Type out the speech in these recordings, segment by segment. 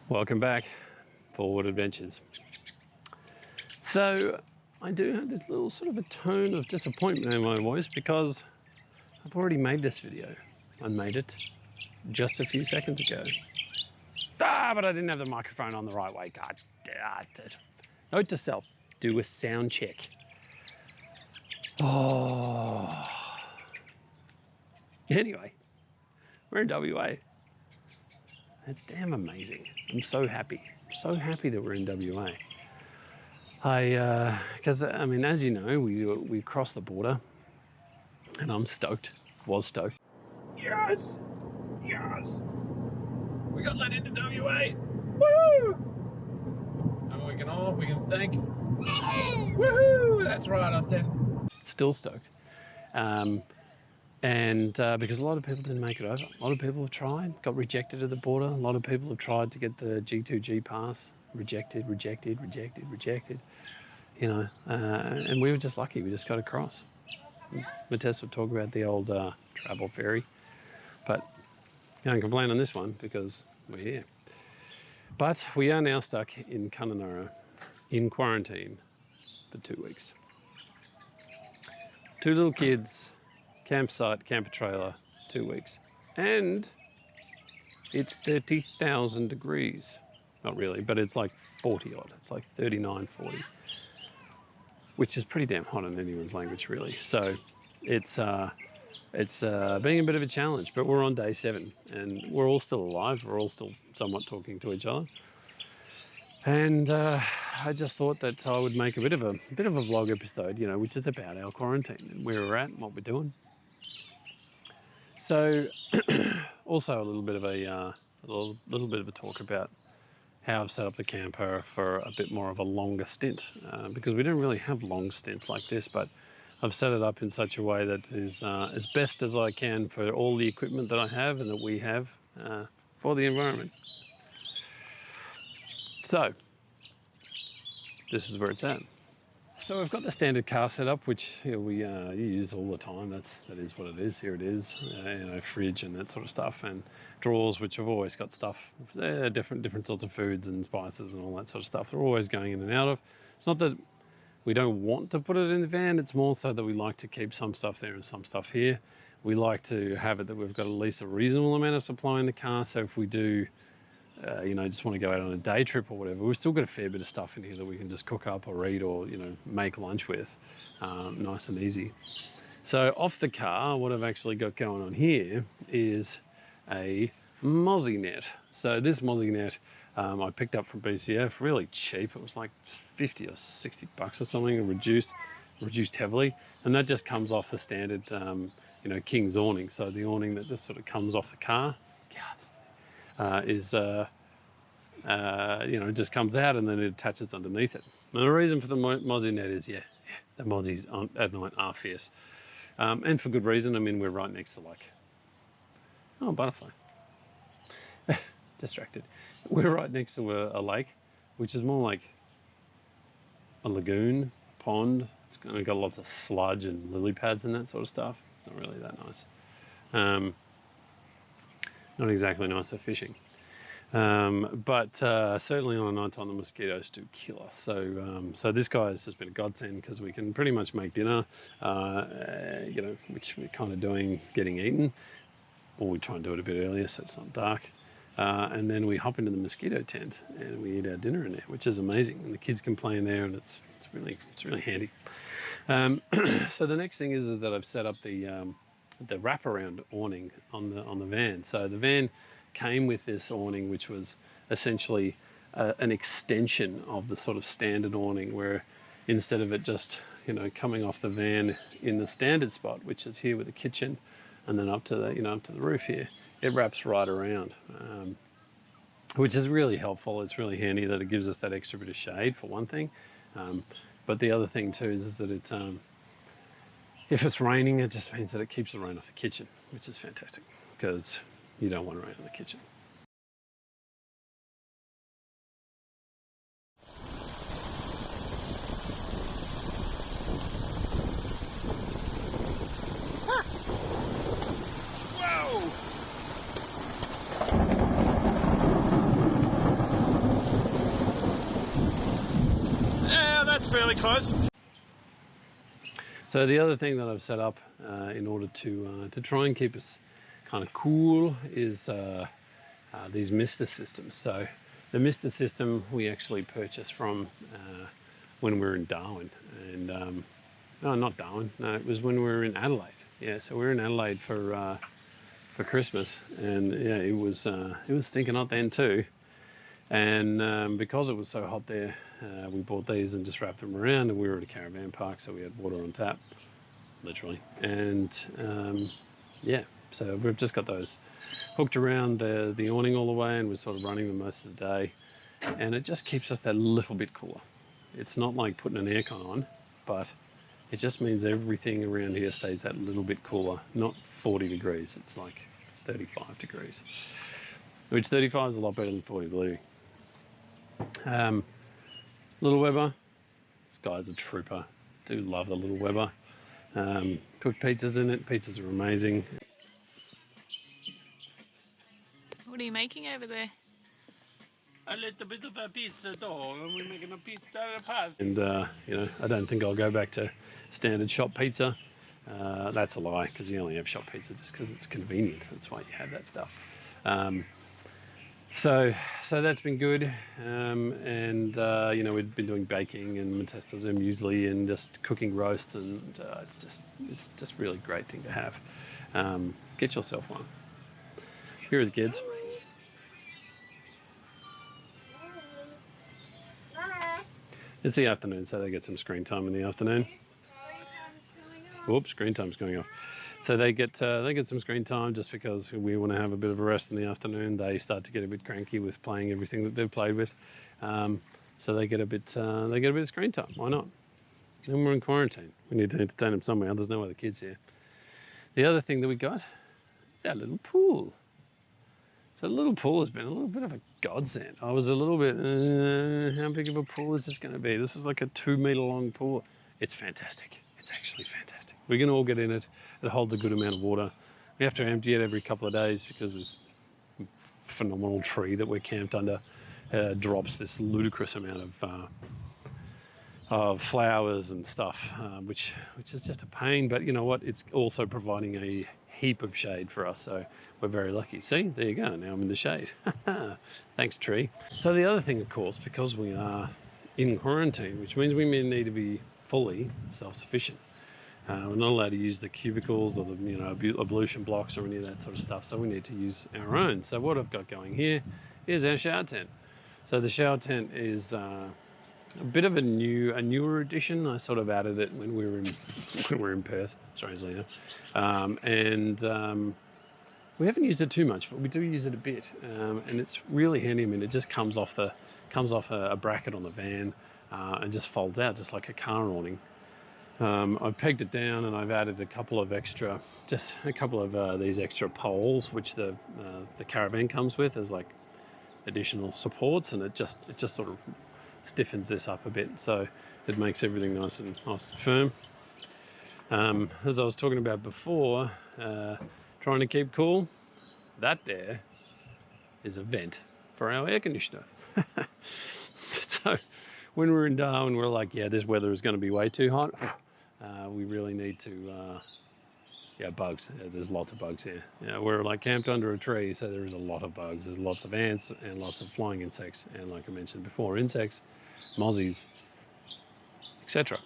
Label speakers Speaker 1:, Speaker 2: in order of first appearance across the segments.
Speaker 1: Welcome back, Forward Adventures. So I do have this little sort of a tone of disappointment in my voice because I've already made this video. I made it just a few seconds ago. But I didn't have the microphone on the right way. God, note to self, do a sound check. Anyway, we're in WA. It's damn amazing. I'm so happy. I'm so happy that we're in WA. Because I mean, as you know, we crossed the border, and I'm stoked. Was stoked. Yes, yes. We got let into WA. Woohoo! And we can thank. Woohoo! That's right, Austin. Still stoked. Because a lot of people didn't make it over. A lot of people have tried, got rejected at the border. A lot of people have tried to get the G2G pass, rejected. You know, and we were just lucky. We just got across. Matessa will talk about the old travel ferry, but can't complain on this one because we're here. But we are now stuck in Kununurra in quarantine for 2 weeks. 2 little kids. Campsite, camper trailer, 2 weeks. And it's 30,000 degrees. Not really, but it's like 40 odd. It's like 39, 40. Which is pretty damn hot in anyone's language, really. So it's being a bit of a challenge, but we're on day 7 and we're all still alive. We're all still somewhat talking to each other. And I just thought that I would make a bit of a vlog episode, you know, which is about our quarantine and where we're at and what we're doing. So, also a little bit of a talk about how I've set up the camper for a bit more of a longer stint, because we don't really have long stints like this, but I've set it up in such a way that is as best as I can for all the equipment that I have and that we have for the environment. So, this is where it's at. So we've got the standard car setup, which we use all the time. That is what it is. Here it is, you know, fridge and that sort of stuff, and drawers, which have always got stuff, different sorts of foods and spices and all that sort of stuff. They're always going in and out of. It's not that we don't want to put it in the van. It's more so that we like to keep some stuff there and some stuff here. We like to have it that we've got at least a reasonable amount of supply in the car. So if we do, you know, just want to go out on a day trip or whatever, we've still got a fair bit of stuff in here that we can just cook up or eat or, you know, make lunch with, nice and easy. So off the car, what I've actually got going on here is a mozzie net. So this mozzie net I picked up from BCF, really cheap. It was like 50 or 60 bucks or something, reduced heavily, and that just comes off the standard, you know, King's awning. So the awning that just sort of comes off the car. You know, just comes out and then it attaches underneath it. And the reason for the mozzie net is, the mozzies at night are fierce. And for good reason. I mean, we're right next to like, oh, butterfly. Distracted. We're right next to a lake, which is more like a lagoon, pond. It's got lots of sludge and lily pads and that sort of stuff. It's not really that nice. Not exactly nice for fishing, but certainly on a night time the mosquitoes do kill us. So this guy has just been a godsend because we can pretty much make dinner, you know, which we're kind of doing, getting eaten, or we try and do it a bit earlier so it's not dark, and then we hop into the mosquito tent and we eat our dinner in there, which is amazing, and the kids can play in there, and it's really handy. So the next thing is that I've set up the wraparound awning on the van. So the van came with this awning, which was essentially an extension of the sort of standard awning, where instead of it just, you know, coming off the van in the standard spot, which is here with the kitchen, and then up to the, you know, up to the roof here, it wraps right around, which is really helpful. It's really handy that it gives us that extra bit of shade for one thing, but the other thing too is that it's if it's raining, it just means that it keeps the rain off the kitchen, which is fantastic because you don't want rain on the kitchen. Whoa!
Speaker 2: fairly close.
Speaker 1: So the other thing that I've set up in order to try and keep us kind of cool is these mister systems. So the mister system we actually purchased from when we were in Darwin, and no, not Darwin. No, it was when we were in Adelaide. Yeah, so we were in Adelaide for Christmas, and yeah, it was stinking hot then too. And because it was so hot there, we bought these and just wrapped them around, and we were at a caravan park, so we had water on tap, literally. And yeah, so we've just got those hooked around the awning all the way, and we're sort of running them most of the day, and it just keeps us that little bit cooler. It's not like putting an aircon on, but it just means everything around here stays that little bit cooler. Not 40 degrees, it's like 35 degrees, which 35 is a lot better than 40, believe me. Little Weber, this guy's a trooper. Do love the Little Weber. Cooked pizzas in it. Pizzas are amazing.
Speaker 3: What are you making over there?
Speaker 2: A little bit of a pizza dough, and we're making a pizza and a pasta.
Speaker 1: And you know, I don't think I'll go back to standard shop pizza. That's a lie, because you only have shop pizza just because it's convenient. That's why you have that stuff. So that's been good, and you know, we've been doing baking and Matesta's muesli and just cooking roasts, and it's just really great thing to have. Get yourself one. Here are the kids. It's the afternoon, so they get some screen time in the afternoon. Oops, screen time's going off. So they get some screen time just because we want to have a bit of a rest in the afternoon. They start to get a bit cranky with playing everything that they've played with, so they get a bit of screen time. Why not? And we're in quarantine. We need to entertain them somewhere. There's no other kids here. The other thing that we got is our little pool. So the little pool has been a little bit of a godsend. I was a little bit, how big of a pool is this going to be? This is like a 2 meter long pool. It's fantastic. It's actually fantastic. We can all get in it. It holds a good amount of water. We have to empty it every couple of days because this phenomenal tree that we're camped under drops this ludicrous amount of flowers and stuff, which is just a pain. But you know what? It's also providing a heap of shade for us, so we're very lucky. See, there you go. Now I'm in the shade. Thanks, tree. So the other thing, of course, because we are in quarantine, which means we may need to be fully self-sufficient. We're not allowed to use the cubicles or the ablution blocks or any of that sort of stuff, so we need to use our own. So what I've got going here is our shower tent. So the shower tent is a bit of a newer addition. I sort of added it when we were in Perth, strangely enough, and we haven't used it too much, but we do use it a bit, and it's really handy. I mean, it just comes off a bracket on the van and just folds out just like a car awning. I've pegged it down, and I've added a couple of these extra poles, which the caravan comes with as like additional supports, and it just sort of stiffens this up a bit, so it makes everything nice and firm. As I was talking about before, trying to keep cool, that there is a vent for our air conditioner. So when we're in Darwin, we're like, yeah, this weather is going to be way too hot. We really need to, bugs. Yeah, there's lots of bugs here. Yeah, we're like camped under a tree, so there is a lot of bugs. There's lots of ants and lots of flying insects, and like I mentioned before, insects, mozzies, etc.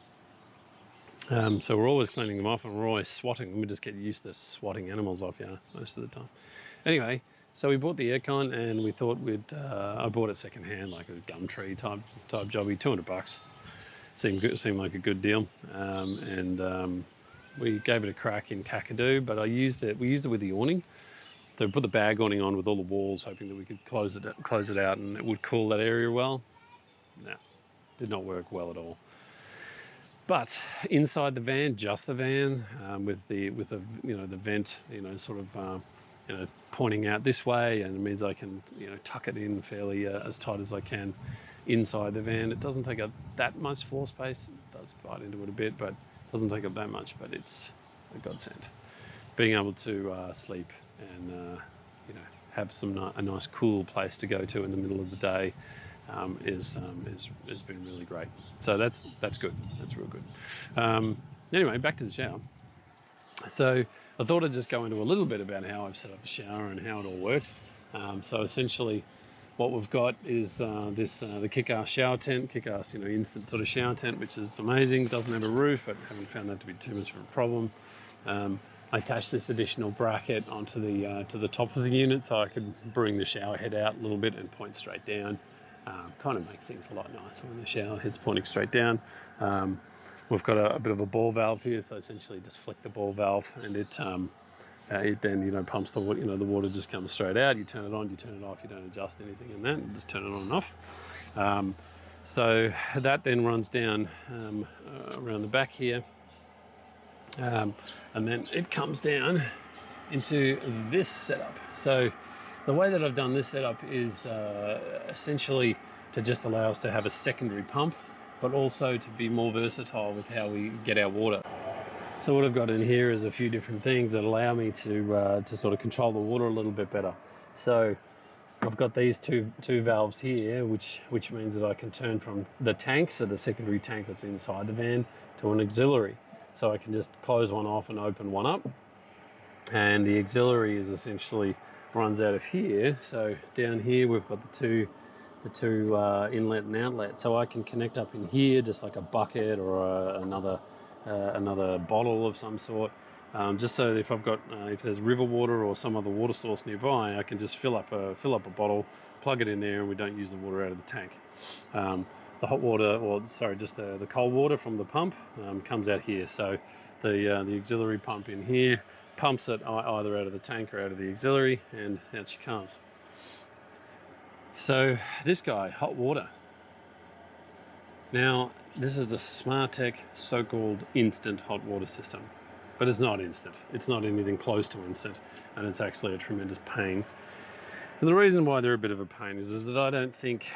Speaker 1: So we're always cleaning them off, and we're always swatting them. We just get used to swatting animals off, most of the time. Anyway, so we bought the aircon, and we thought I bought it secondhand, like a Gumtree type jobby, $200. Seemed like a good deal, and we gave it a crack in Kakadu, but we used it with the awning. So we put the bag awning on with all the walls, hoping that we could close it out, and it would cool that area well. No, did not work well at all. But inside the van, just the van, with the vent, sort of pointing out this way, and it means I can tuck it in fairly as tight as I can inside the van. It doesn't take up that much floor space. It does bite into it a bit, but it doesn't take up that much. But it's a godsend. Being able to sleep and have a nice cool place to go to in the middle of the day, has been really great. So that's good. That's real good. Anyway, back to the shower. So I thought I'd just go into a little bit about how I've set up a shower and how it all works. So essentially, what we've got is the kick-ass shower tent, kick-ass instant sort of shower tent, which is amazing. Doesn't have a roof, but haven't found that to be too much of a problem. I attached this additional bracket onto the to the top of the unit, so I could bring the shower head out a little bit and point straight down. Kind of makes things a lot nicer when the shower head's pointing straight down. We've got a bit of a ball valve here, so essentially just flick the ball valve, and it then pumps the water. The water just comes straight out. You turn it on, you turn it off. You don't adjust anything in that. You just turn it on and off. So that then runs down around the back here, and then it comes down into this setup. So the way that I've done this setup is essentially to just allow us to have a secondary pump, but also to be more versatile with how we get our water. So what I've got in here is a few different things that allow me to sort of control the water a little bit better. So I've got these two valves here, which means that I can turn from the tank, so the secondary tank that's inside the van, to an auxiliary. So I can just close one off and open one up. And the auxiliary is essentially runs out of here. So down here we've got the two inlet and outlet. So I can connect up in here just like a bucket or another bottle of some sort, just so if I've got if there's river water or some other water source nearby, I can just fill up a bottle, plug it in there, and we don't use the water out of the tank. The hot water, or sorry, just the cold water from the pump comes out here. So the auxiliary pump in here pumps it either out of the tank or out of the auxiliary, and out she comes. So this guy, hot water. Now, this is the Smarttek so-called instant hot water system, but it's not instant. It's not anything close to instant, and it's actually a tremendous pain. And the reason why they're a bit of a pain is that I don't think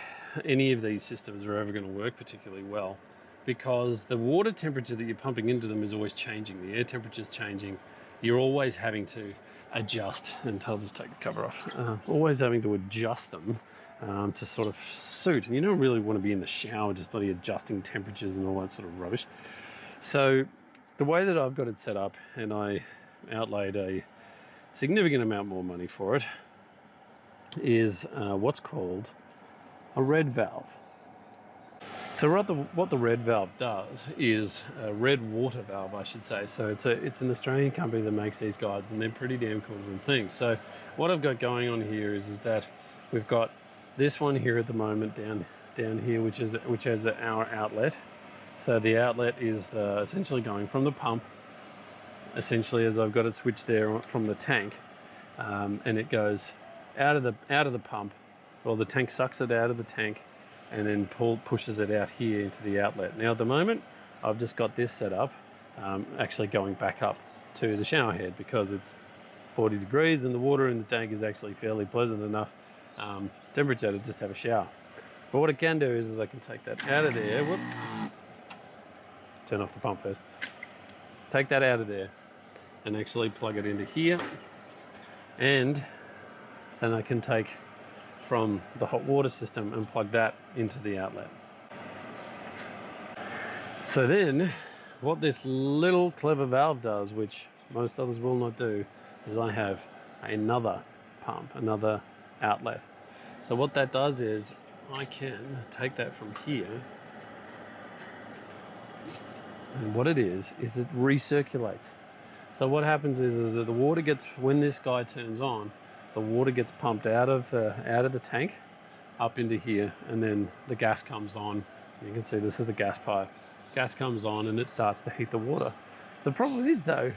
Speaker 1: any of these systems are ever going to work particularly well, because the water temperature that you're pumping into them is always changing. The air temperature is changing. You're always having to adjust, and I'll just take the cover off, always having to adjust them to sort of suit. And you don't really want to be in the shower just bloody adjusting temperatures and all that sort of rubbish. So the way that I've got it set up, and I outlaid a significant amount more money for it, is what's called a red valve. So what the red valve does is a red water valve, I should say. So it's an Australian company that makes these guys, and they're pretty damn cool and things. So what I've got going on here is that we've got this one here at the moment down here, which has our outlet. So the outlet is essentially going from the pump, essentially, as I've got it switched there from the tank, and it goes out of the pump, or the tank sucks it out of the tank, and then pushes it out here into the outlet. Now at the moment, I've just got this set up, actually going back up to the shower head, because it's 40 degrees and the water in the tank is actually fairly pleasant enough temperature to just have a shower. But what I can do is I can take that out of there. Whoop. Turn off the pump first. Take that out of there and actually plug it into here, and then I can take from the hot water system and plug that into the outlet. So then what this little clever valve does, which most others will not do, is I have another pump, another outlet. So what that does is I can take that from here, and what it is it recirculates. So what happens is that the water gets, when this guy turns on, the water gets pumped out of the tank up into here, and then the gas comes on. You can see this is the gas pipe. Gas comes on and it starts to heat the water. The problem is though,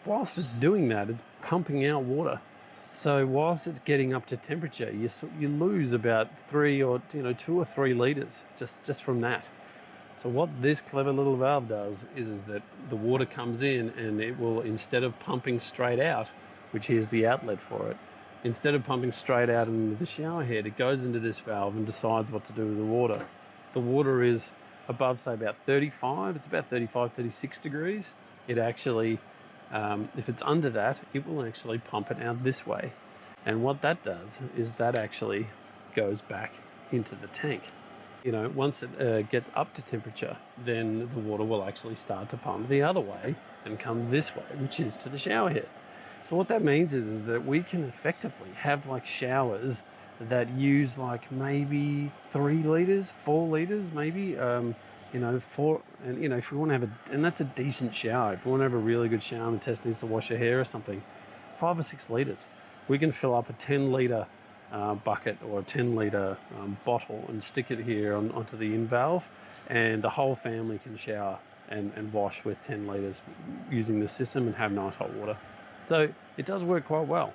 Speaker 1: whilst it's doing that, it's pumping out water. So whilst it's getting up to temperature, you lose about 2 or 3 liters just from that. So what this clever little valve does is that the water comes in, and it will, instead of pumping straight out, which here's the outlet for it, instead of pumping straight out into the shower head, it goes into this valve and decides what to do with the water. If the water is above, say, about 35, it's about 35, 36 degrees, it actually, if it's under that, it will actually pump it out this way. And what that does is that actually goes back into the tank. You know, once it gets up to temperature, then the water will actually start to pump the other way and come this way, which is to the shower head. So what that means is that we can effectively have like showers that use like maybe 3 liters, 4 liters, maybe, you know, and you know, if we want to have and that's a decent shower. If we want to have a really good shower and Tess needs to wash her hair or something, 5 or 6 liters. We can fill up a 10-liter bucket or a 10-liter bottle and stick it here onto the in valve, and the whole family can shower and wash with 10 liters using the system and have nice hot water. So it does work quite well,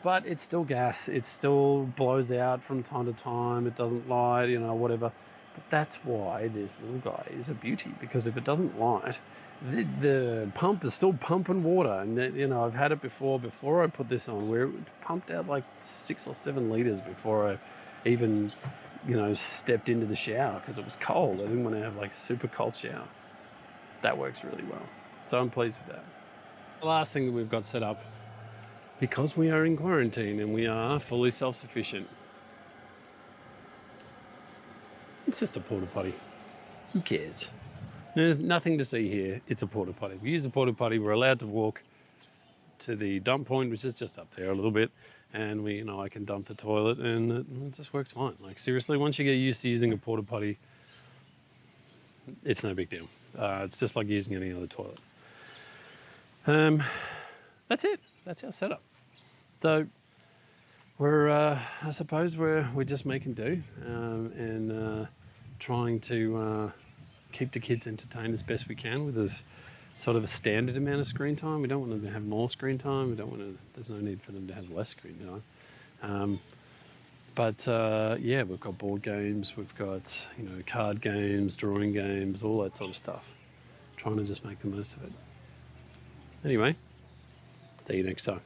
Speaker 1: but it's still gas. It still blows out from time to time. It doesn't light, you know, whatever. But that's why this little guy is a beauty, because if it doesn't light, the pump is still pumping water. And you know, I've had it before I put this on, where it pumped out like 6 or 7 liters before I even, you know, stepped into the shower, because it was cold. I didn't want to have like a super cold shower. That works really well. So I'm pleased with that. The last thing that we've got set up, because we are in quarantine and we are fully self-sufficient, it's just a porta potty. Who cares? There's nothing to see here. It's a porta potty. We use the porta potty. We're allowed to walk to the dump point, which is just up there a little bit, and we, you know, I can dump the toilet, and it just works fine. Like seriously, once you get used to using a porta potty, it's no big deal. It's just like using any other toilet. That's it. That's our setup. So we're, I suppose we're just making do, and trying to keep the kids entertained as best we can with this sort of a standard amount of screen time. We don't want them to have more screen time. We don't want to. There's no need for them to have less screen time. But yeah, we've got board games. We've got, you know, card games, drawing games, all that sort of stuff. Trying to just make the most of it. Anyway, see you next time.